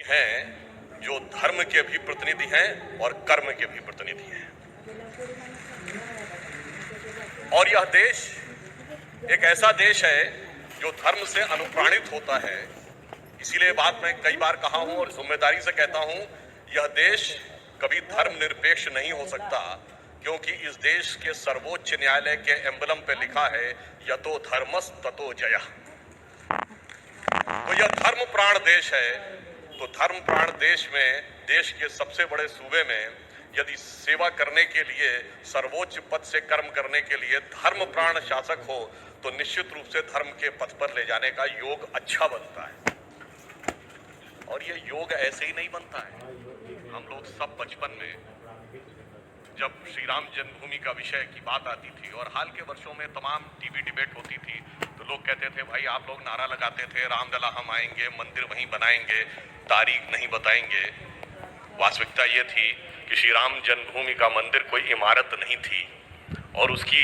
हैं जो धर्म के भी प्रतिनिधि हैं और कर्म के भी प्रतिनिधि हैं। और यह देश एक ऐसा देश है जो धर्म से अनुप्राणित होता है। इसीलिए बात मैं कई बार कहा हूं और जिम्मेदारी से कहता हूं, यह देश कभी धर्मनिरपेक्ष नहीं हो सकता, क्योंकि इस देश के सर्वोच्च न्यायालय के एम्बलम पे लिखा है यतो धर्मस् ततो जयः। तो यह धर्म प्राण देश है। तो धर्म प्राण देश में, देश के सबसे बड़े सूबे में यदि सेवा करने के लिए, सर्वोच्च पद से कर्म करने के लिए धर्म प्राण शासक हो, तो निश्चित रूप से धर्म के पथ पर ले जाने का योग अच्छा बनता है। और ये योग ऐसे ही नहीं बनता है। हम लोग सब बचपन में जब श्री राम जन्मभूमि का विषय की बात आती थी और हाल के वर्षों में तमाम टीवी डिबेट होती थी, तो लोग कहते थे भाई आप लोग नारा लगाते थे रामलला हम आएंगे, मंदिर वहीं बनाएंगे, तारीख नहीं बताएंगे। वास्तविकता ये थी कि श्री राम जन्मभूमि का मंदिर कोई इमारत नहीं थी और उसकी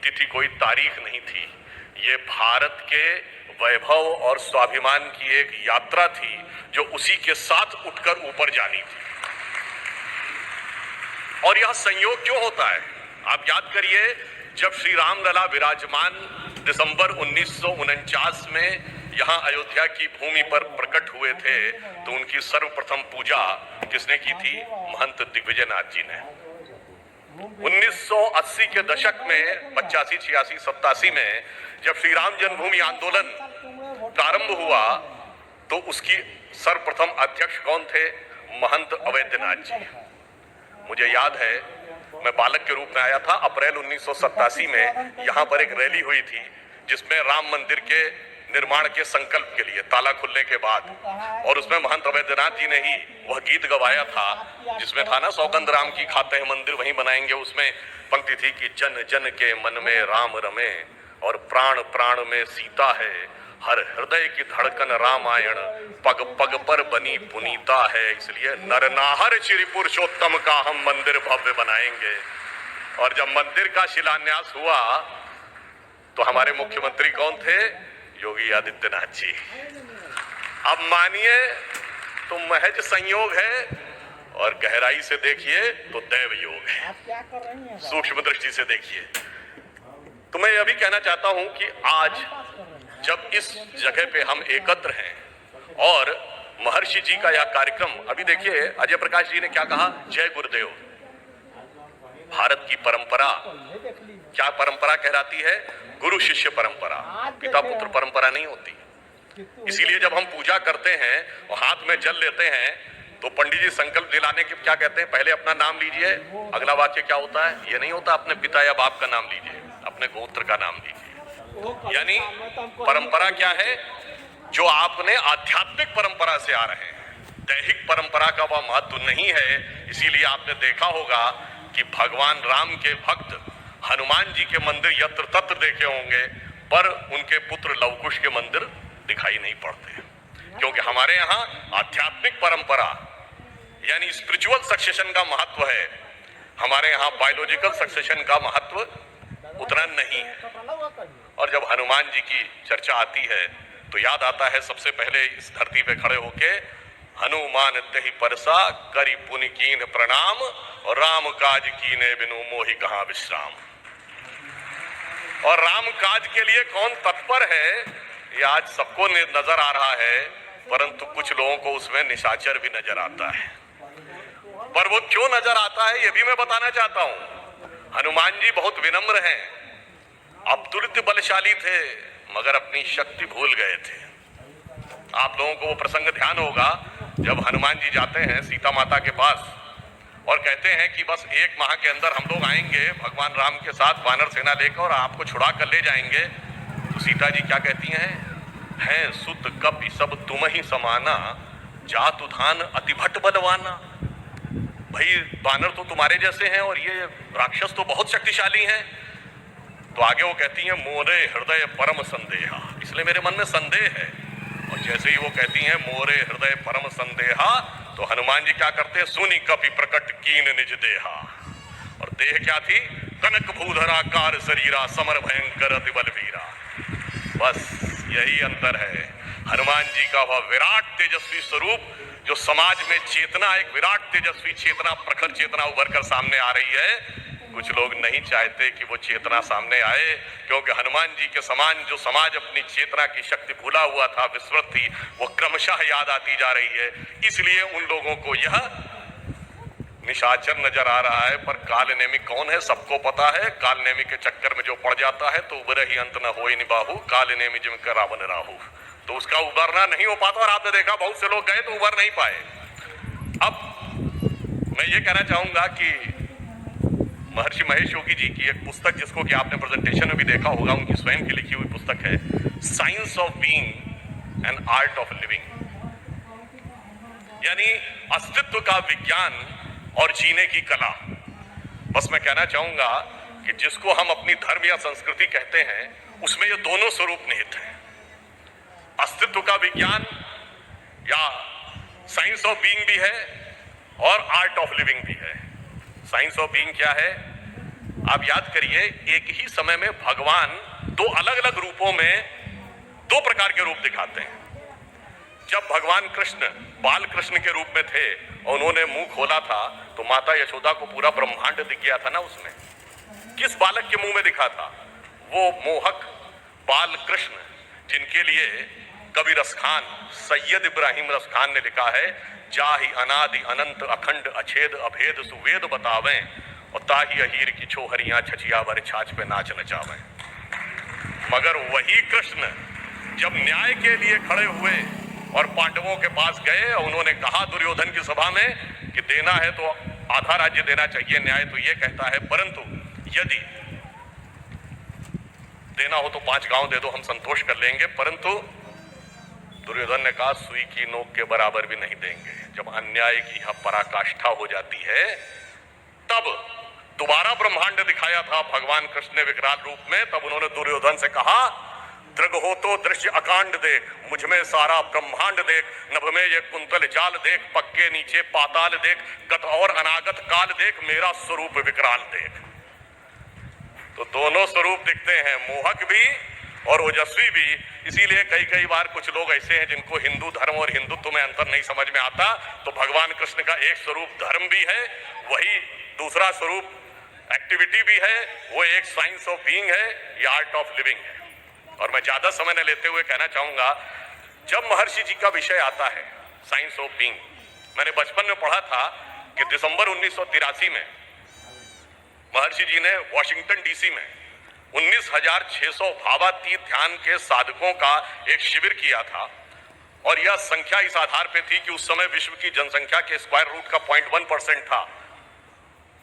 तिथि कोई तारीख नहीं थी। ये भारत के वैभव और स्वाभिमान की एक यात्रा थी जो उसी के साथ उठकर ऊपर जानी थी। और यह संयोग क्यों होता है? आप याद करिए, जब श्री रामलला विराजमान दिसंबर 1949 में यहाँ अयोध्या की भूमि पर प्रकट हुए थे, तो उनकी सर्वप्रथम पूजा किसने की थी? महंत दिग्विजयनाथ जी ने। 1980 के दशक में 85, 86, 87 में जब श्री राम जन्मभूमि आंदोलन प्रारंभ हुआ, तो उसकी सर्वप्रथम अध्यक्ष कौन थे? महंत अवैधनाथ जी। मुझे याद है, मैं बालक के रूप में आया था। अप्रैल 1987 में यहाँ पर एक रैली हुई थी जिसमें राम मंदिर के निर्माण के संकल्प के लिए ताला खुलने के बाद, और उसमें महंत अवैधनाथ जी ने ही वह गीत गवाया था जिसमें था ना, सौगंध राम की खाते हैं मंदिर वहीं बनाएंगे। उसमें पंक्ति थी कि जन जन के मन में राम रमे और प्राण प्राण में सीता है, हर हृदय की धड़कन रामायण, पग पग पर बनी पुनीता है, इसलिए नरनाहर श्री पुरुषोत्तम का हम मंदिर भव्य बनाएंगे। और जब मंदिर का शिलान्यास हुआ तो हमारे मुख्यमंत्री कौन थे? योगी आदित्यनाथ जी। अब मानिए तो महज संयोग है और गहराई से देखिए तो दैव योग है। सूक्ष्म दृष्टि से देखिए तो मैं यह भी कहना चाहता हूं कि आज जब इस जगह पे हम एकत्र हैं और महर्षि जी का यह कार्यक्रम, अभी देखिए अजय प्रकाश जी ने क्या कहा, जय गुरुदेव। भारत की परंपरा क्या परंपरा कहलाती है? गुरु शिष्य परंपरा, पिता पुत्र परंपरा नहीं होती। इसीलिए जब हम पूजा करते हैं और हाथ में जल लेते हैं तो पंडित जी संकल्प दिलाने के क्या कहते हैं? पहले अपना नाम लीजिए, अगला वाक्य क्या होता है? ये नहीं होता अपने पिता या बाप का नाम लीजिए, अपने गोत्र का नाम लीजिए। यानी परंपरा क्या है? जो आपने आध्यात्मिक परंपरा से आ रहे हैं, दैहिक परंपरा का वह महत्व नहीं है। इसीलिए आपने देखा होगा कि भगवान राम के भक्त हनुमान जी के मंदिर यत्र तत्र देखे होंगे, पर उनके पुत्र लवकुश के मंदिर दिखाई नहीं पड़ते, क्योंकि हमारे यहाँ आध्यात्मिक परंपरा यानी स्पिरिचुअल सक्सेशन का महत्व है। हमारे यहाँ बायोलॉजिकल सक्सेशन का महत्व उतना नहीं है। और जब हनुमान जी की चर्चा आती है तो याद आता है सबसे पहले इस धरती पे खड़े होके, हनुमान तेहि परसा करि पुनि कीन प्रणाम, और राम काज कीने बिनु मोहि कहाँ विश्राम। और राम काज के लिए कौन तत्पर है, ये आज सबको नजर आ रहा है, परंतु कुछ लोगों को उसमें निशाचर भी नजर आता है। पर वो क्यों नजर आता है ये भी मैं बताना चाहता हूं। हनुमान जी बहुत विनम्र हैं, अतुलित बलशाली थे, मगर अपनी शक्ति भूल गए थे। आप लोगों को वो प्रसंग ध्यान होगा जब हनुमान जी जाते हैं सीता माता के पास और कहते हैं कि बस 1 माह के अंदर हम लोग आएंगे भगवान राम के साथ वानर सेना लेकर और आपको छुड़ा कर ले जाएंगे। तो सीता जी क्या कहती हैं? सुत कपि सब तुम ही समाना, जातु धान अति भट बलवाना। भाई वानर तो तुम्हारे जैसे हैं और ये राक्षस तो बहुत शक्तिशाली हैं। तो आगे वो कहती हैं मोरे हृदय परम संदेहा, इसलिए मेरे मन में संदेह है। और जैसे ही वो कहती हैं मोरे हृदय परम संदेहा, तो हनुमान जी क्या करते हैं? सुनी कपि प्रकट कीन निज देहा। और देह क्या थी? कनक भूधराकार शरीरा, समर भयंकर अति बलवीरा। बस यही अंतर है। हनुमान जी का वह विराट तेजस्वी स्वरूप जो समाज में चेतना, एक विराट तेजस्वी चेतना, प्रखर चेतना उभर कर सामने आ रही है, कुछ लोग नहीं चाहते कि वो चेतना सामने आए, क्योंकि हनुमान जी के समान जो समाज अपनी चेतना की शक्ति भूला हुआ था, विस्मृत थी, वो क्रमशः याद आती जा रही है। इसलिए उन लोगों को यह निशाचर नजर आ रहा है। पर कालनेमी कौन है सबको पता है। कालनेमी के चक्कर में जो पड़ जाता है तो उबर ही अंत न होई निबाहु, कालनेमी जिम कर रावण राहु, तो उसका उबरना नहीं हो पाता। और आपने देखा बहुत से लोग गए तो उबर नहीं पाए। अब मैं ये कहना चाहूंगा कि महर्षि महेश योगी जी की एक पुस्तक, जिसको कि आपने प्रेजेंटेशन में भी देखा होगा, उनकी स्वयं की लिखी हुई पुस्तक है science of being and art of living, यानी अस्तित्व का विज्ञान और जीने की कला। बस मैं कहना चाहूंगा कि जिसको हम अपनी धर्म या संस्कृति कहते हैं, उसमें ये दोनों स्वरूप निहित हैं, अस्तित्व का विज्ञान या साइंस ऑफ बीइंग भी है और आर्ट ऑफ लिविंग भी है। साइंस ऑफ बीइंग क्या है? आप याद करिए, एक ही समय में भगवान दो अलग अलग रूपों में दो प्रकार के रूप दिखाते हैं। जब भगवान कृष्ण बाल कृष्ण के रूप में थे और उन्होंने मुंह खोला था तो माता यशोदा को पूरा ब्रह्मांड दिख गया था ना। उसमें किस बालक के मुंह में दिखा था? वो मोहक बाल कृष्ण, जिनके लिए कवि रसखान सैयद इब्राहिम रसखान ने लिखा है, जाहि अनादि अनंत अखंड अछेद अभेद सुवेद बतावें, और ताही अहीर की छोहरियां छछियावर छाछ पे नाच नचावें। मगर वही कृष्ण जब न्याय के लिए खड़े हुए और पांडवों के पास गए और उन्होंने कहा दुर्योधन की सभा में कि देना है तो आधा राज्य देना चाहिए, न्याय तो ये कहता है, परंतु यदि देना हो तो 5 गांव दे दो, हम संतोष कर लेंगे। परंतु दुर्योधन ने कहा सुई की नोक के बराबर भी नहीं देंगे। जब अन्याय की यह पराकाष्ठा हो जाती है, तब दोबारा ब्रह्मांड दिखाया था भगवान कृष्ण ने विकराल रूप में। तब उन्होंने दुर्योधन से कहा, दृग हो तो दृश्य अकांड देख, मुझ में सारा ब्रह्मांड देख, नभ में ये कुंतल जाल देख, पक्के नीचे पाताल देख, गत और अनागत काल देख, मेरा स्वरूप विकराल देख। तो दोनों स्वरूप दिखते हैं, मोहक भी और ओजस्वी भी। इसीलिए कई कई बार कुछ लोग ऐसे हैं जिनको हिंदू धर्म और हिंदुत्व में अंतर नहीं समझ में आता। तो भगवान कृष्ण का एक स्वरूप धर्म भी है, वही दूसरा स्वरूप एक्टिविटी भी है, वो एक साइंस ऑफ बीइंग है, ये आर्ट ऑफ लिविंग है। और मैं ज्यादा समय न लेते हुए कहना चाहूंगा, जब महर्षि जी का विषय आता है साइंस ऑफ बीइंग, मैंने बचपन में पढ़ा था कि दिसंबर 1983 में महर्षि जी ने वॉशिंगटन डीसी में 19,600 भावातीत ध्यान के साधकों का एक शिविर किया था। और यह संख्या इस आधार पे थी कि उस समय विश्व की जनसंख्या के स्क्वायर रूट का 0.1% था।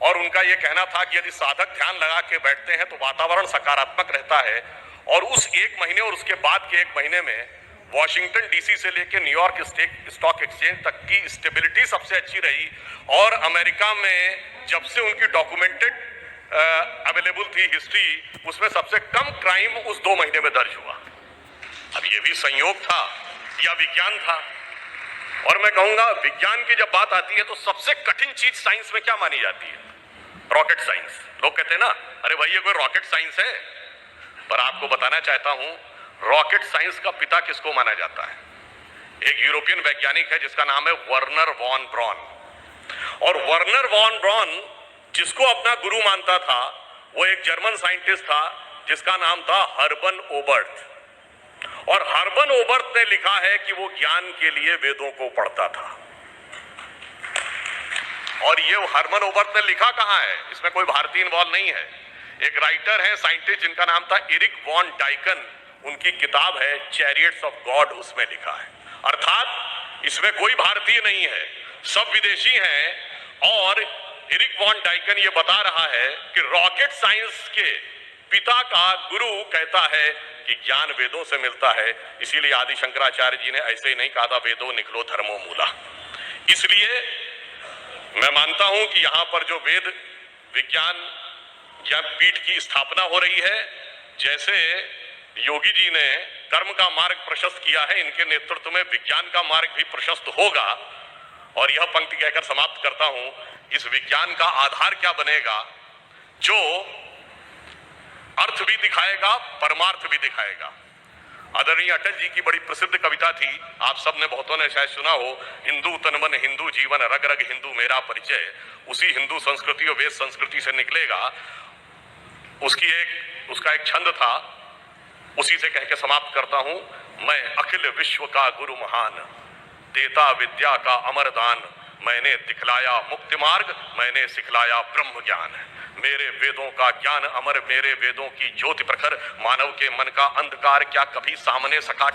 और उनका यह कहना था कि यदि साधक ध्यान लगा के बैठते हैं तो वातावरण सकारात्मक रहता है। और उस एक महीने और उसके बाद के एक महीने में वॉशिंगटन डीसी से लेकर न्यूयॉर्क स्टॉक एक्सचेंज तक की स्टेबिलिटी सबसे अच्छी रही। और अमेरिका में जब से उनकी डॉक्यूमेंटेड अवेलेबल थी हिस्ट्री, उसमें सबसे कम क्राइम उस 2 महीने में दर्ज हुआ। अब ये भी संयोग था या विज्ञान था? और मैं कहूंगा विज्ञान की जब बात आती है तो सबसे कठिन चीज साइंस में क्या मानी जाती है? Rocket science. लोग कहते हैं ना, अरे भाई ये कोई रॉकेट साइंस है? पर आपको बताना चाहता हूं, रॉकेट साइंस का पिता किसको माना जाता है? एक यूरोपियन वैज्ञानिक है जिसका नाम है वर्नर वॉन ब्रॉन। और वर्नर वॉन ब्रॉन जिसको अपना गुरु मानता था, वो एक जर्मन साइंटिस्ट था जिसका नाम था हर्बन ओबर्ट। और हर्बन ओबर्ट ने लिखा है कि वो ज्ञान के लिए वेदों को पढ़ता था। और ये हर्बन ओबर्ट ने लिखा कहां है? इसमें कोई भारतीय इन्वॉल्व नहीं है। एक राइटर है, साइंटिस्ट, जिनका नाम था एरिक वॉन डाइकन। उनकी किताब है चैरियट्स ऑफ गॉड, उसमें लिखा है। अर्थात इसमें कोई भारतीय नहीं है, सब विदेशी हैं। और एरिक वॉन डाइकन ये बता रहा है कि रॉकेट साइंस के पिता का गुरु कहता है कि ज्ञान वेदों से मिलता है। इसीलिए आदि शंकराचार्य जी ने ऐसे ही नहीं कहा था वेदों निकलो धर्मो मूला। इसलिए मैं मानता हूं कि यहां पर जो वेद विज्ञान या पीठ की स्थापना हो रही है, जैसे योगी जी ने कर्म का मार्ग प्रशस्त किया है, इनके नेतृत्व में विज्ञान का मार्ग भी प्रशस्त होगा। और यह पंक्ति कहकर समाप्त करता हूं, इस विज्ञान का आधार क्या बनेगा? जो अर्थ भी दिखाएगा, परमार्थ भी दिखाएगा। आदरणीय अटल जी की बड़ी प्रसिद्ध कविता थी, आप सब ने बहुतों ने शायद सुना हो, हिंदू तन मन हिंदू जीवन रग रग हिंदू मेरा परिचय। उसी हिंदू संस्कृति और वेद संस्कृति से निकलेगा। उसका एक छंद था, उसी से कह के समाप्त करता हूं। मैं अखिल विश्व का गुरु महान, देता विद्या का अमर दान, मैंने दिखलाया मुक्ति मार्ग, मैंने सिखलाया ब्रह्म ज्ञान। मेरे वेदों का ज्ञान अमर, मेरे वेदों की ज्योति प्रखर, मानव के मन का अंधकार क्या कभी सामने सका।